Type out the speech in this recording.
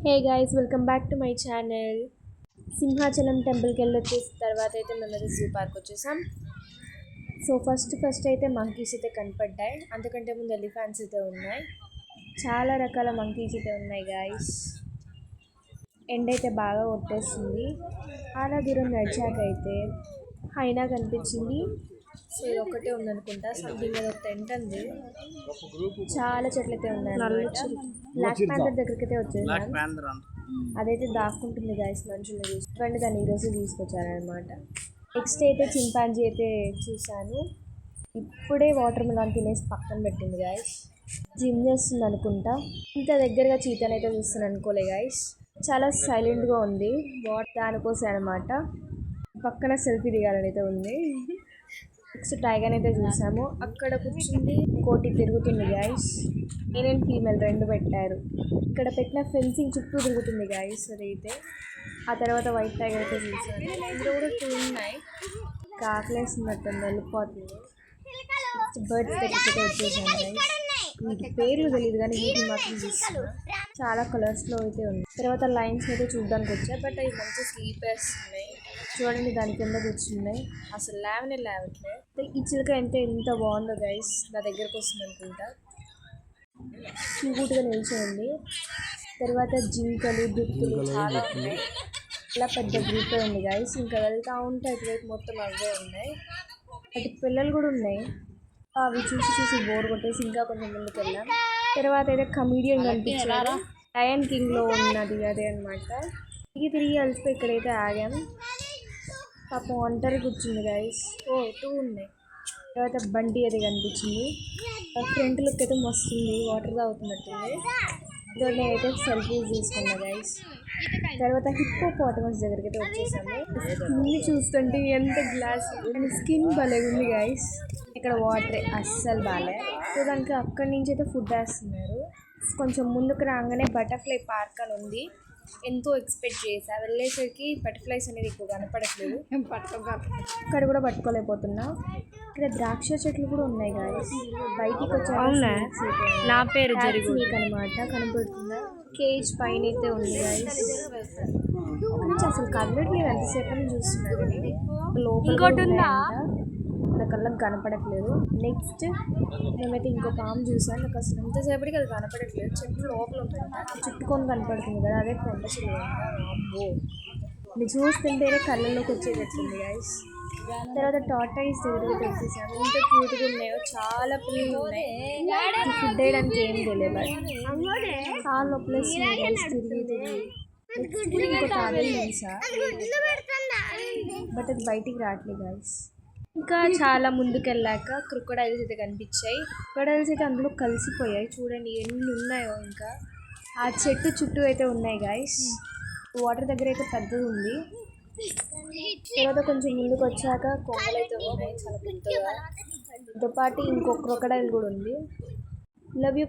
Hey guys, welcome back to my channel. Simhachalam టెంపుల్కి వెళ్ళొచ్చేసిన తర్వాత అయితే మేము జూ పార్క్ వచ్చేసాం. సో ఫస్ట్ అయితే మంకీస్ అయితే కనపడ్డాయి. అంతకంటే ముందు ఎలిఫెంట్స్ అయితే ఉన్నాయి. చాలా రకాల మంకీస్ అయితే ఉన్నాయి గైస్. ఎండ అయితే బాగా కొట్టేస్తుంది. చాలా దూరం నడిచాక అయితే హైనా కనిపించింది. సో ఇది ఒకటే ఉందనుకుంటా. సంథింగ్ ఏదో టెంట్ ఉంది. చాలా చెట్లు అయితే ఉన్నాయి. బ్లాక్ ప్యాంథర్ దగ్గరికి అయితే వచ్చేసాను. అదైతే దాక్కుంటుంది గైస్, మనుషులు చూసుకోండి. దాన్ని ఈరోజు తీసుకొచ్చారనమాట. నెక్స్ట్ అయితే చింపాంజీ అయితే చూసాను. ఇప్పుడే వాటర్ మిలాన్ తినేసి పక్కన పెట్టింది గైస్. జిమ్ చేస్తుంది అనుకుంటా. ఇంత దగ్గరగా చీతను అయితే చూస్తాను అనుకోలే గైస్. చాలా సైలెంట్గా ఉంది. దానికోసం అనమాట. పక్కన సెల్ఫీ దిగాలని అయితే ఉంది. నెక్స్ట్ టైగర్ అయితే చూసాము. అక్కడ కూర్చుంది, కోటి తిరుగుతుంది గైస్. మేల్ అండ్ ఫీమేల్ రెండు పెట్టారు. ఇక్కడ పెట్టిన ఫెన్సింగ్ చుట్టూ తిరుగుతుంది గైస్ అదైతే. ఆ తర్వాత వైట్ టైగర్ అయితే చూసాను. ఇందులో కూడా టూ ఉన్నాయి. కాకలేస్తున్నట్టుంది, వెళ్ళిపోతుంది. బర్డ్స్ దగ్గరికి వచ్చేసాను గైస్. వీటి పేర్లు తెలియదు కానీ వీటిని మాత్రం చూస్తాను. చాలా కలర్స్లో అయితే ఉంది. తర్వాత లైన్స్ అయితే చూడడానికి వచ్చాయి. బట్ అవి మంచి స్లీపర్స్ ఉన్నాయి. చూడండి, దాని కింద కూర్చున్నాయి. అసలు లేవట్లేదు. ఈ చిలుక ఎంత బాగుందో గైస్. నా దగ్గరకు వస్తుంది అనుకుంటా. క్యూట్గా నిల్చోండి. తర్వాత జింకలు, దుత్తులు చాలా ఉన్నాయి. ఇలా పెద్ద గ్రూప్ ఉంది గైస్. ఇంకా వెళ్తూ ఉంటే అటువైపు మొత్తం అవే ఉన్నాయి. వాటి పిల్లలు కూడా ఉన్నాయి. అవి చూసి బోర్ కొట్టేసి ఇంకా కొంచెం ముందుకు వెళ్ళాం. తర్వాత అయితే కమీడియన్ కనిపించారు. లయన్ కింగ్లో ఉన్నది అదే అనమాట. తిరిగి అలసిపోయి ఇక్కడైతే ఆగాం. పాపం ఒంటరి కూర్చుంది గైస్. టూ ఉన్నాయి. తర్వాత బండి అది కనిపించింది. ఫ్రంట్ లుక్ అయితే మస్తుంది. వాటర్ తాగుతున్నట్టుంది. నేనైతే సెల్ఫీస్ తీసుకున్నా గైస్. తర్వాత హిప్పోపోటమస్ దగ్గరికి అయితే వచ్చేసాము. స్కిన్ చూస్తుంటే ఎంత గ్లాస్, స్కిన్ భలే ఉంది గైస్. ఇక్కడ వాటర్ అస్సలు బాలే. సో దానికి అక్కడి నుంచి అయితే ఫుడ్ వేస్తున్నారు. కొంచెం ముందుకు రాగానే బటర్ఫ్లై పార్క్ అని ఉంది. ఎంతో ఎక్స్పెక్ట్ చేసా. వెళ్ళేసరికి బటర్ఫ్లైస్ అనేది ఎక్కువ కనపడట్లేదు. ఇక్కడ కూడా పట్టుకోలేకపోతున్నా. ఇక్కడ ద్రాక్ష చెట్లు కూడా ఉన్నాయి గైస్. బయటికి వచ్చాక నా పేరు అనమాట కనపడుతుందా. కేజ్ పైన అయితే ఉంది గైస్. అసలు కదలట్లేదు. ఎంతసేపు చూస్తున్నారు. లోపల నా కళ్ళకి కనపడట్లేదు. నెక్స్ట్ మేమైతే ఇంకో పాము చూసాను. నాకు అసలు ఎంతసేపటికి అది కనపడట్లేదు. చెట్టు లోపల ఉంటుంది, చుట్టుకొని కనపడుతుంది కదా, అదే కొండ చెట్టు. అమ్మో, ఇది చూస్తుంటేనే కళ్ళల్లోకి వచ్చేటట్టుంది గైస్. తర్వాత టార్టాయిస్ దగ్గరికి వచ్చేసాము. ఎంత క్యూట్గా ఉన్నాయో, చాలా పిల్లలు ఉన్నాయి. ఫుడ్ వేయడానికి ఏం తెలియదు. చాలా లోపల తిరిగి ఇంకో తాగేది తెలుసా, బట్ అది బయటికి రావట్లేదు గైస్. ఇంకా చాలా ముందుకు వెళ్ళాక క్రొకోడైల్స్ అయితే కనిపించాయి. క్రొకోడైల్స్ అయితే అందులో కలిసిపోయాయి. చూడండి ఎన్ని ఉన్నాయో. ఇంకా ఆ చెట్టు చుట్టూ అయితే ఉన్నాయి గైస్. వాటర్ దగ్గర అయితే పెద్దది ఉంది. తర్వాత కొంచెం ముందుకు వచ్చాక కొంగలు అయితే ఉన్నాయి చాలా పెద్దగా. దాంతో పాటు ఇంకో క్రొకోడైల్ కూడా ఉంది. Love you.